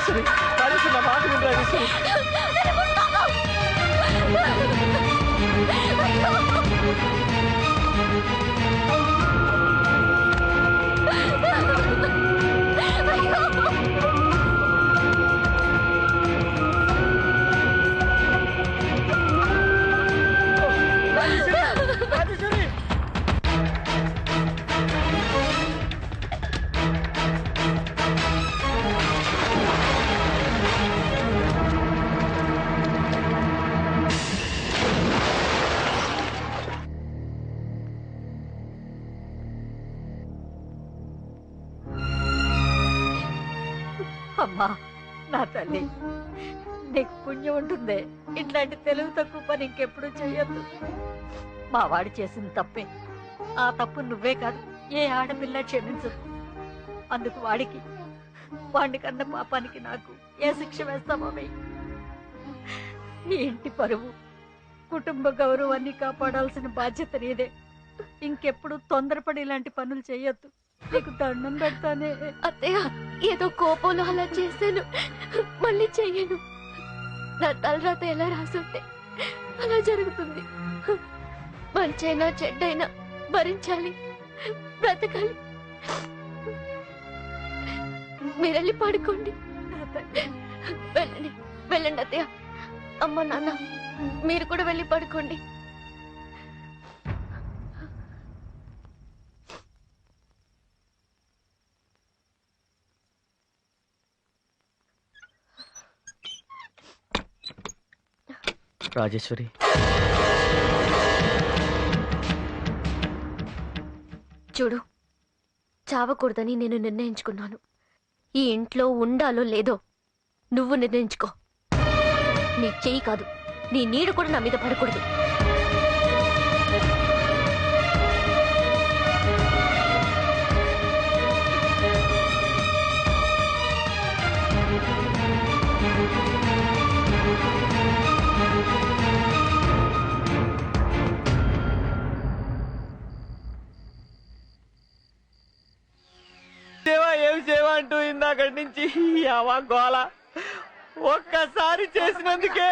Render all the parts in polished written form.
రాజేశ్వరి రాజేశ్వరి నా మాట విను రాజేశ్వరి. అమ్మా నా తల్లి, నీకు పుణ్యం ఉంటుంది. ఇట్లాంటి తెలుగు తక్కువ పని ఇంకెప్పుడు చెయ్యొద్దు. మా వాడు చేసిన తప్పే. ఆ తప్పు నువ్వే కాదు, ఏ ఆడపిల్ల క్షమించదు. అందుకు వాడికి, వాడిని కన్న పాపానికి నాకు ఏ శిక్ష వేస్తామో వెయ్యి. ఈ ఇంటి పరువు, కుటుంబ గౌరవాన్ని కాపాడాల్సిన బాధ్యత నీదే. ఇంకెప్పుడు తొందరపడి ఇలాంటి పనులు చెయ్యొద్దు. నీకు దండం పెడతానే. అత్తయ్య, ఏదో కోపంలో అలా చేశాను, మళ్ళీ చెయ్యను. నా తలరాత ఎలా రాసుంటే అలా జరుగుతుంది. మంచైనా చెడ్డైనా భరించాలి, బ్రతకాలి. మీరెళ్ళి పడుకోండి. వెళ్ళండి వెళ్ళండి అత్తయ్య. అమ్మ నాన్న మీరు కూడా వెళ్ళి పడుకోండి. రాజేశ్వరి, చూడు, చావకూడదని నేను నిర్ణయించుకున్నాను. ఈ ఇంట్లో ఉండాలో లేదో నువ్వు నిర్ణయించుకో. నీ చెయ్యి కాదు, నీ నీడు కూడా నా మీద పడకూడదు. ఏమి సేవ అంటూ ఇందాకటి నుంచి గోల ఒక్కసారి చేసినందుకే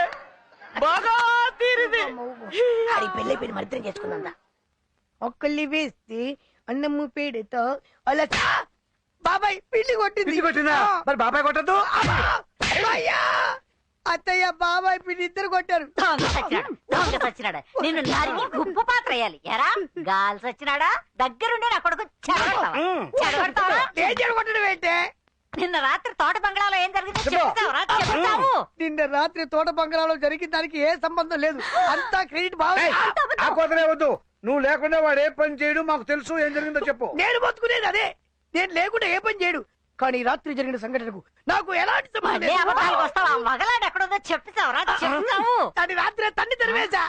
బాగా తీరింది. పెళ్ళి మరిద్దరం చేసుకుందా. ఒక్కళ్ళి వేస్తే అన్నము పేడతో అలా బాబాయ్ పిండి కొట్టింది. మరి బాబాయ్ కొట్టద్దు. అత్తయ్య బాబాయ్ పిండి ఇద్దరు కొట్టారు. సచ్చినాడా నిన్ను నరికి గుప్ప పాత్ర వేయాలి. ఎరా గాలి సచ్చినాడా, దగ్గరుండి నా కొడుకు చెడగొడతావా? నిన్న రాత్రి తోట బంగ్లాలో ఏం జరిగింది చెప్తావు? నిన్న రాత్రి తోట బంగ్లాలో జరిగిన దానికి ఏ సంబంధం లేదు. అంతా క్రెడిట్ బాగుంది. వద్దు, నువ్వు లేకుండా వాడు ఏ పని చేయడు. మాకు తెలుసు ఏం జరిగిందో చెప్పు. నేను బతుకునేది అదే. నేను లేకుండా ఏ పని చేయడు. కానీ రాత్రి జరిగిన సంఘటనకు నాకు ఎలాంటి సంబంధం. మగలాడు ఎక్కడుందో చెప్తావురా? చెప్తావు. దాని రాత్రి తన్ని తెరవేశా.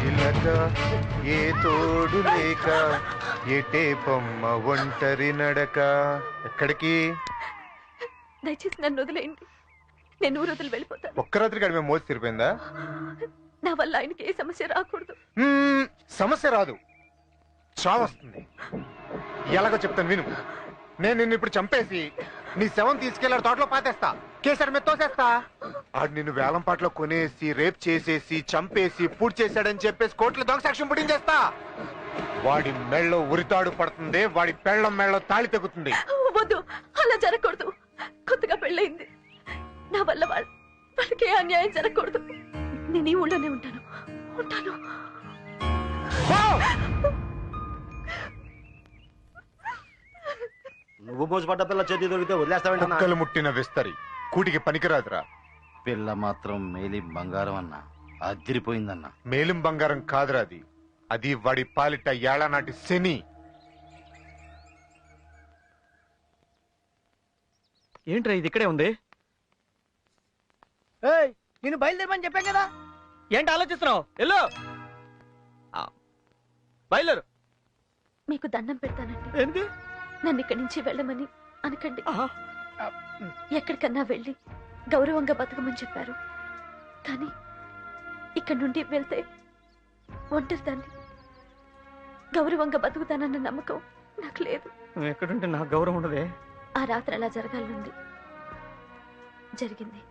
చిలక ఏ తోడు లేక ఎటే పొమ్మ ఒంటరి నడక. ఎక్కడికి? దయచేసి నన్ను వదిలేయండి. నేను ఊరు వదిలి వెళ్ళిపోతాను. ఒక్క రాత్రికి అడిమే మోసి తిరిపోయిందా? నా వల్ల ఆయనకి ఏ సమస్య రాకూడదు. సమస్య రాదు, చావు వస్తుంది. ఎలాగో చెప్తాను విను. నేను నిన్ను ఇప్పుడు చంపేసి నీ శవం తీసుకెళ్లాడు తోటలో పాతేస్తా, కేసరి మీద తోసేస్తా. ఆడు నిన్ను వేలంపాట్లో కొనేసి రేప్ చేసేసి చంపేసి పూర్తి చేశాడని చెప్పేసి కోర్టులో దొంగ సాక్ష్యం పుట్టించేస్తా. వాడి మెళ్ళో ఉరితాడు పడుతుంది, వాడి పెళ్ళం మెళ్ళో తాళి తెగుతుంది. వద్దు, అలా జరగకూడదు. కొత్తగా పెళ్ళయింది. నా వల్ల వాళ్ళకి అన్యాయం జరగకూడదు. నేను ఈ ఊళ్ళోనే ఉంటాను. నువ్వు మోసపడ్డ పిల్ల చేతి దొరికితే వదిలేస్తావంటే కుక్కలు ముట్టిన విస్తరి కూటికి పనికిరాదురా. పిల్ల మాత్రం మేలిం బంగారం అన్నా, అదిరిపోయిందన్నా. మేలిం బంగారం కాదురా అది, అది వాడి పాలిట ఏళ్లనాటి శని. ఏంట్రా ఇది ఇక్కడే ఉంది? నేను బయలుదేరమని చెప్పాను కదా. ఏంటి ఆలోచిస్తున్నావు? ఎల్లో బయలుదేరు. మీకు దండం పెడతానండి. ఏంటి? నన్ను ఇక్కడి నుంచి వెళ్ళమని అనకండి. ఎక్కడికన్నా వెళ్ళి గౌరవంగా బతకమని చెప్పారు. కానీ ఇక్కడ నుండి వెళ్తే ఒంటరిదాన్ని గౌరవంగా బతుకుతానన్న నమ్మకం నాకు లేదు. నువ్వు ఎక్కడుంటే నాకు గౌరవం ఉండదే. ఆ రాత్రి అలా జరగాలనుంది, జరిగింది.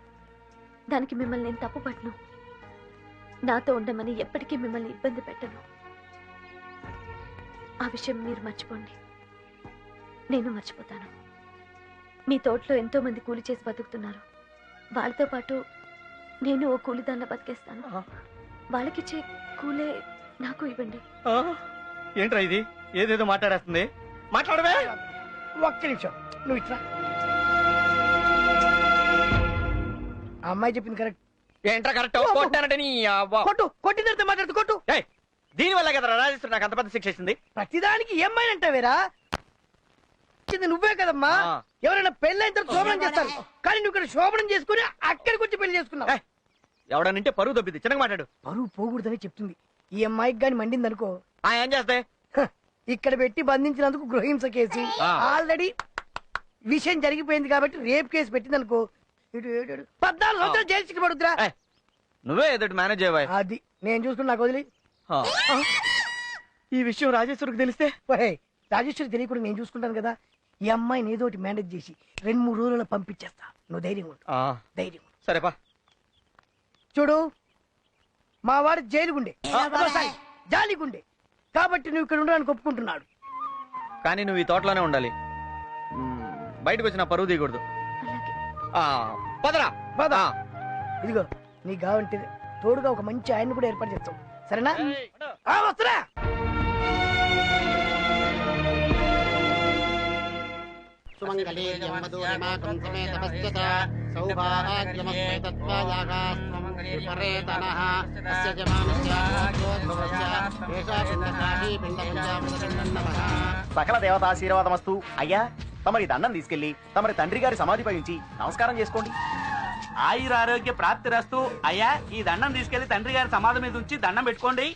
దానికి మిమ్మల్ని నేను తప్పు పట్టను. నాతో ఉండమని ఎప్పటికీ మిమ్మల్ని ఇబ్బంది పెట్టను. ఆ విషయం మీరు మర్చిపోండి, నేను మర్చిపోతాను. మీ తోటలో ఎంతో మంది కూలి చేసి బతుకుతున్నారు. వాళ్ళతో పాటు నేను ఓ కూలిదాన్లా బతికేస్తాను. వాళ్ళకిచ్చే కూలే నాకు ఇవ్వండి. ఏంట్రా ఇది? ఏదేదో మాట్లాడేస్తుంది. మాట్లాడవే. ఒక్క నిమిషం, నువ్వు ఇట్లా. ఆ అమ్మాయి చెప్పింది కరెక్ట్. ఏంట్రా కరెక్ట్? కొట్టానంటే నీ కొట్టు, కొట్టిన తర్వాత మాట్లాడుతూ కొట్టు. దీని వల్ల కదా రాజేశ్వరి నాకు అంత పెద్ద శిక్ష ఇచ్చింది. ప్రతిదానికి ఏమైనా అంటావేరా? నువ్వే కదమ్మా. ఎవరైనా పెళ్ళైన తర్వాత శోభనం చేస్తారు, కానీ నువ్వు ఇక్కడ శోభనం చేసుకుని అక్కడికి వచ్చి పెళ్లి చేసుకున్నావు. ఎవడనంటే పరువు దొబ్బింది. చిన్నగా మాట్లాడు. పరువు పోకూడదని చెప్తుంది. ఈ అమ్మాయికి గాని మండింది అనుకో, ఏం చేస్తే ఇక్కడ పెట్టి బంధించినందుకు గృహహింస కేసు. ఆల్రెడీ విషయం జరిగిపోయింది కాబట్టి రేప్ కేసు పెట్టింది అనుకో, 14 సంవత్సరాలు జైలు శిక్ష పడుతురా. నువ్వే ఏదో మేనేజ్ చేయవా? అది నేను చూసుకుని నాకు వదిలి. ఈ విషయం రాజేశ్వరికి తెలిస్తే? రాజేశ్వరి తెలియకుండా నేను చూసుకుంటాను కదా. ఈ అమ్మాయిని ఏదో ఒకటి మేనేజ్ చేసి 2-3 రోజుల్లో పంపించేస్తా. నువ్వు ధైర్యం ఉండు, ధైర్యం. సరేపా. చూడు, మా వాడు జైలుగుండే, జాలిగుండే, కాబట్టి నువ్వు ఇక్కడ ఉండడానికి ఒప్పుకుంటున్నాడు. కానీ నువ్వు ఈ తోటలోనే ఉండాలి, బయటకు వచ్చిన పరువు తీయకూడదు. పదరా పద. ఇదిగో నీకు కావంటే తోడుగా ఒక మంచి ఆయన్ని కూడా ఏర్పాటు చేస్తాం, సరేనా? వస్తున్నా. సకల దేవతాశీర్వాదమస్తు. అయ్యా, తమరి దండం తీసుకెళ్లి తమరి తండ్రి గారి సమాధిపై ఉంచి నమస్కారం చేసుకోండి. ఆయురారోగ్య ప్రాప్తిరస్తు. అయ్యా, ఈ దండం తీసుకెళ్లి తండ్రి గారి సమాధి మీద ఉంచి దండం పెట్టుకోండి.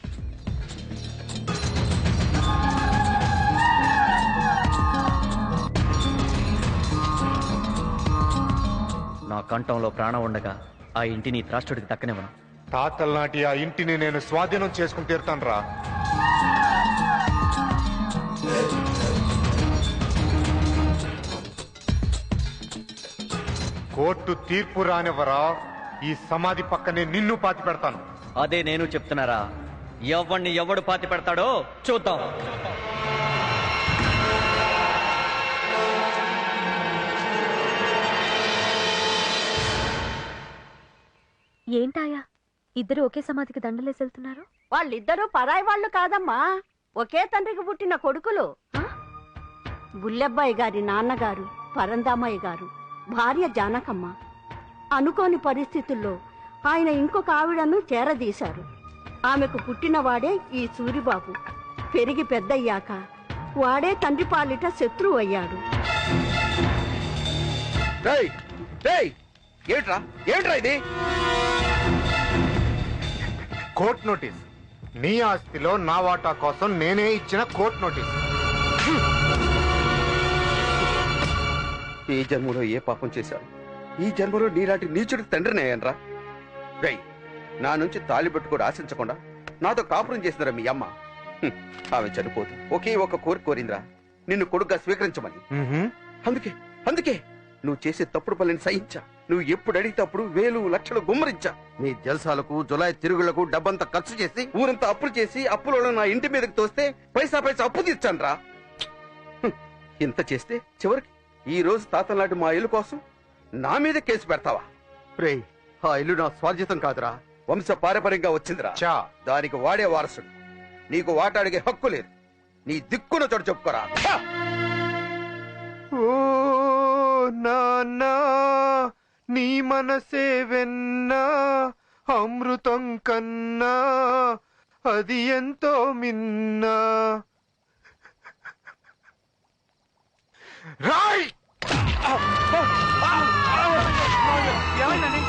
నా కంఠంలో ప్రాణం ఉండగా ఆ ఇంటిని త్రాష్టుడికి దక్కనివ్వను. తాతల నాటి ఆ ఇంటిని నేను స్వాధీనం చేసుకుని తీరుతాను రా. కోర్టు తీర్పు రానివ్వరా, ఈ సమాధి పక్కనే నిన్ను పాతి పెడతాను. అదే నేను చెప్తున్నారా. ఎవడిని ఎవడు పాతి పెడతాడో చూద్దాం. ఏంటాయా ఇద్దరు ఒకే సమాధికి దండలేసి వెళ్తున్నారు? వాళ్ళిద్దరూ పరాయి వాళ్ళు కాదమ్మా, ఒకే తండ్రికి పుట్టిన కొడుకులు. బుల్లెబ్బాయి గారి నాన్నగారు పరందామయ్య గారు, భార్య జానకమ్మ. అనుకోని పరిస్థితుల్లో ఆయన ఇంకొక ఆవిడను చేరదీశారు. ఆమెకు పుట్టినవాడే ఈ సూరిబాబు. పెరిగి పెద్దయ్యాక వాడే తండ్రి పాలిట శత్రువు అయ్యాడు. ఏంట్రా ఇది? Court notice. నీ ఆస్తిలో నా వాటా కోసం నేనే ఇచ్చిన కోర్ట్ నోటీస్. ఈ జన్మలో ఏ పాపం చేశాను? ఈ జన్మలో నీలాంటి నీచుడికి తండ్రిని అయ్యానరా? రై, నా నుంచి తాళి పెట్టుకోడు ఆశించకుండా నాతో కాపురం చేసినరా మీ అమ్మ. ఆమె చనిపోతూ ఒకే ఒక కోరిక కోరిందిరా, నిన్ను కొడుకుగా స్వీకరించమని. అందుకే నువ్వు చేసే తప్పుడు పనులను సహించా. నువ్వు ఎప్పుడు అడిగితేప్పుడు 1000 లక్షలు గుమ్మరించా. నీ జల్సాలకు జులాయి తిరుగులకు డబ్బంతా ఖర్చు చేసి ఊరంతా అప్పులు చేసి అప్పులో నా ఇంటి మీదకి తోస్తే పైసా అప్పు తీర్చాను రా. ఇంత చేస్తే చివరికి ఈ రోజు తాతల నాటి మా ఇల్లు కోసం నా మీద కేసు పెడతావా? రే, ఆ ఇల్లు నా స్వార్జితం కాదురా, వంశ పారంపర్యంగా వచ్చిందిరా. దానికి వాడే వారసుడు. నీకు వాట అడిగే హక్కు లేదు. నీ దిక్కున చోటు చెప్పుకోరా. ఓ నాన్నా, నీ మనసే వెన్నా, అమృతం కన్నా అది ఎంతో మిన్నా. రాయ్! ఏమైందండి?